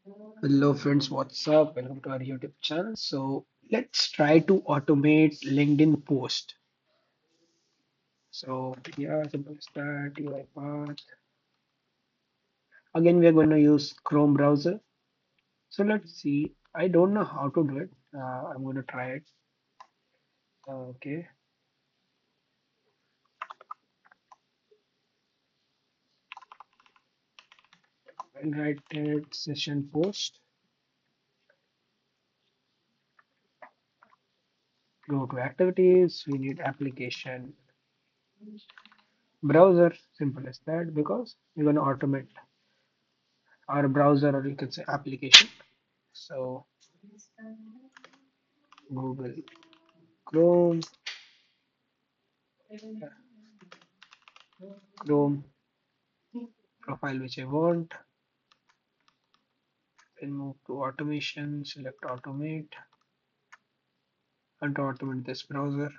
Hello friends, what's up? Welcome to our YouTube channel. So let's try to automate LinkedIn post. So yeah, simple start, UiPath. Again, we are going to use Chrome browser. So let's see. I don't know how to do it. I'm going to try it. Okay, I'll write it session post. Go to activities. We need application browser. Simple as that because we're going to automate our browser or you can say application. So Google Chrome, Chrome profile which I want, then move to automation, select automate, and to automate this browser,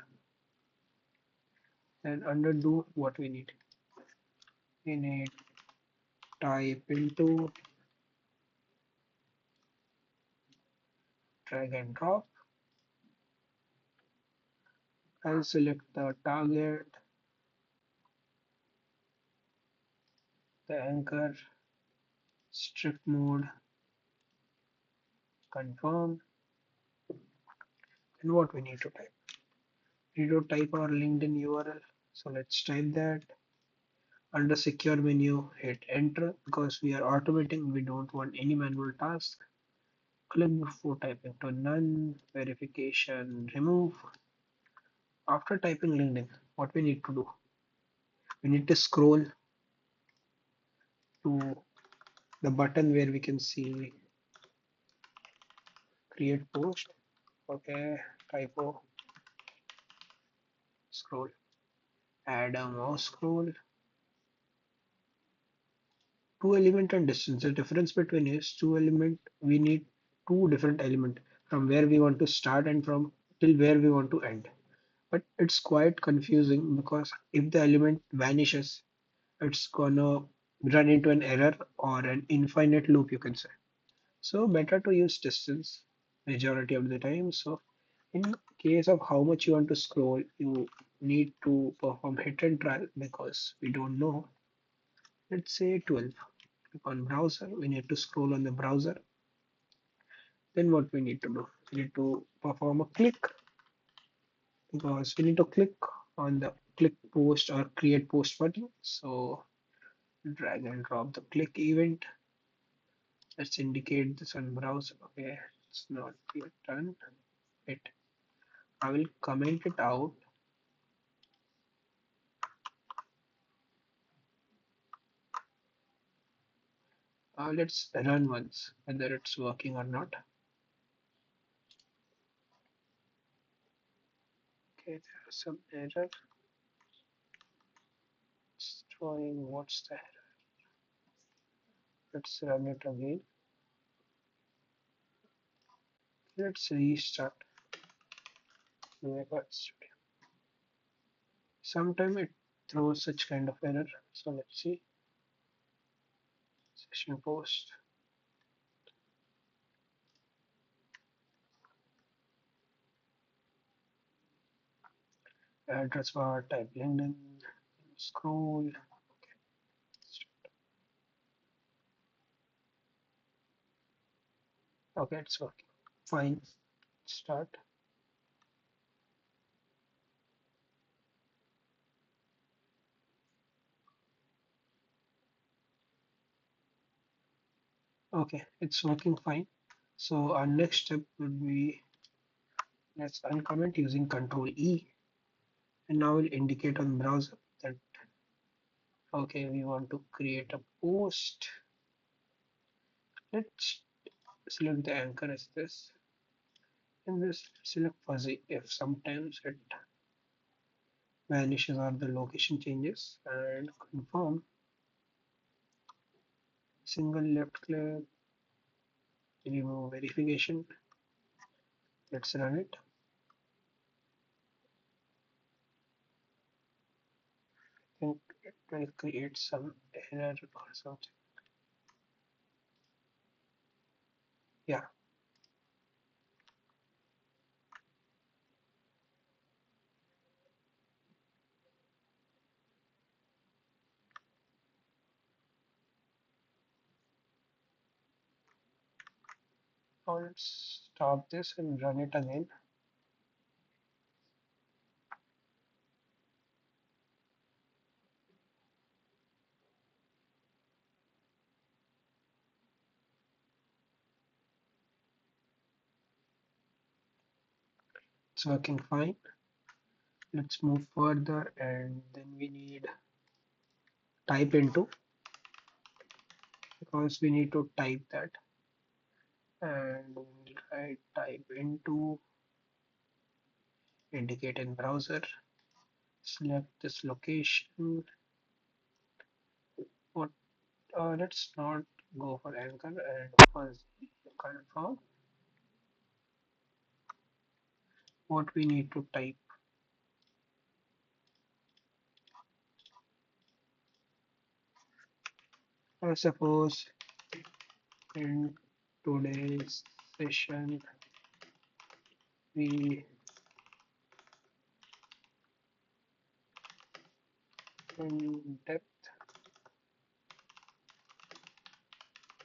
and under do what we need. We need type into drag and drop. I'll select the target, the anchor, strict mode, confirm, and what we need to type. We need to type our LinkedIn URL. So let's type that. Under secure menu, hit enter because we are automating, we don't want any manual task. Click before typing to none, verification, remove. After typing LinkedIn, what we need to do? We need to scroll to the button where we can see create post. Okay, typo, scroll, add a mouse scroll, two element and distance. The difference between is two element, we need two different element from where we want to start and from till where we want to end. But it's quite confusing because if the element vanishes, it's gonna run into an error or an infinite loop, you can say. So better to use distance majority of the time. So in case of how much you want to scroll, you need to perform hit and try because we don't know. Let's say 12. Click on browser. We need to scroll on the browser. Then what we need to do? We need to perform a click because we need to click on the click post or create post button. So drag and drop the click event. Let's indicate this on browser. Okay, it's not yet done. Wait, I will comment it out. Let's run once whether it's working or not. Okay, there's some error. It's throwing what's the error? Let's run it again. Let's restart UiPath Studio. Sometimes it throws such kind of error. So let's see. Session post. Address bar, type LinkedIn, scroll. Okay, it's working. Fine. Start. Okay, it's working fine. So our next step would be let's uncomment using Control E, and now we'll indicate on browser that okay we want to create a post. Let's select the anchor as this, and this select fuzzy if sometimes it vanishes or the location changes, and confirm. Single left click, remove verification. Let's run it. I think it will create some error or something. Yeah, now let's stop this and run it again. It's working fine. Let's move further and then we need type into, because we need to type that, and we'll write type into, indicate in browser, select this location. What Let's not go for anchor and first confirm what we need to type. Suppose in today's session we in depth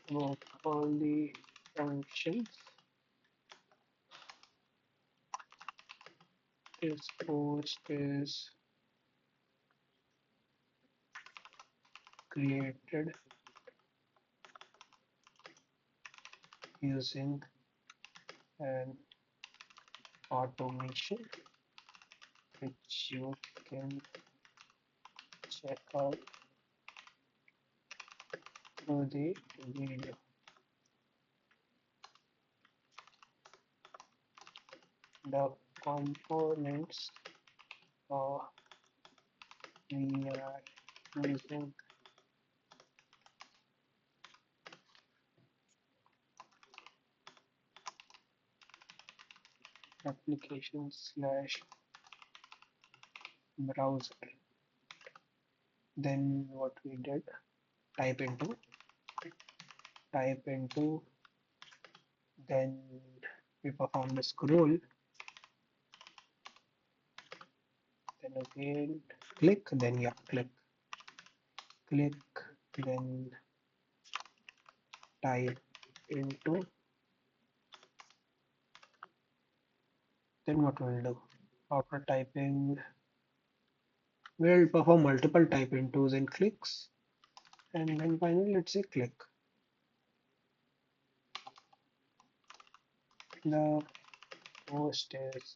about all the functions. This post is created using an automation which you can check out through the video. The components we are using application slash browser. Then what we did, type into, type into, then we perform the scroll, then again click, then yeah, click, then type into, then what we'll do. After typing, we'll perform multiple type intos and clicks, and then finally let's say click. The post is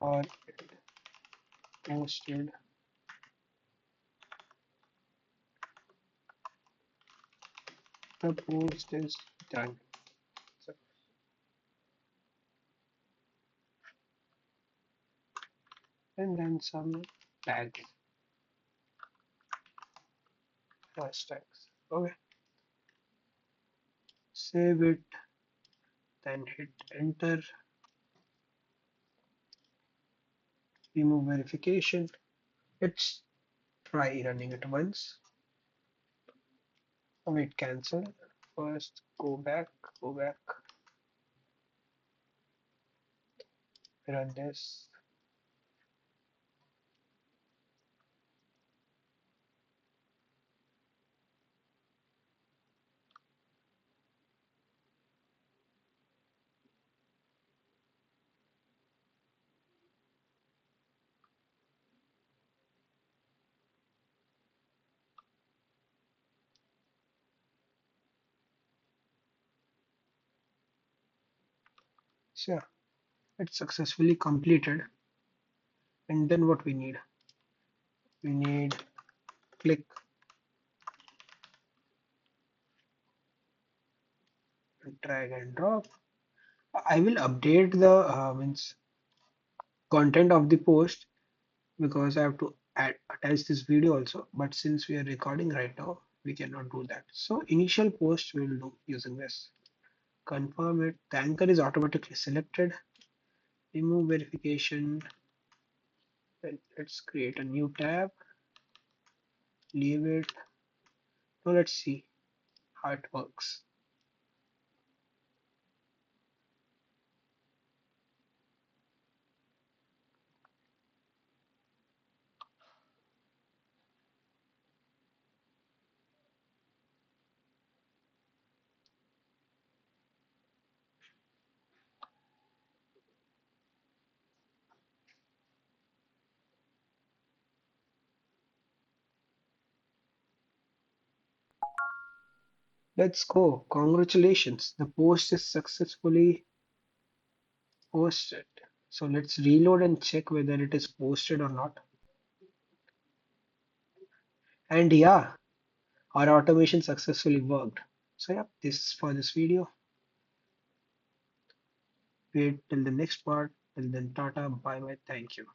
or posted, the post is done. So, and then some tags, hashtags. Okay, save it, then hit enter, remove verification. Let's try running it once. Wait, cancel. First, go back, run this. So, yeah, it's successfully completed. And then what we need? We need click, drag and drop. I will update the means content of the post because I have to attach this video also. But since we are recording right now, we cannot do that. So initial post we will do using this. Confirm it. The anchor is automatically selected. Remove verification. Then let's create a new tab, leave it. Now let's see how it works. Let's go. Congratulations. The post is successfully posted. So let's reload and check whether it is posted or not. And yeah, our automation successfully worked. So yeah, this is for this video. Wait till the next part. Till then, Tata, bye bye, thank you.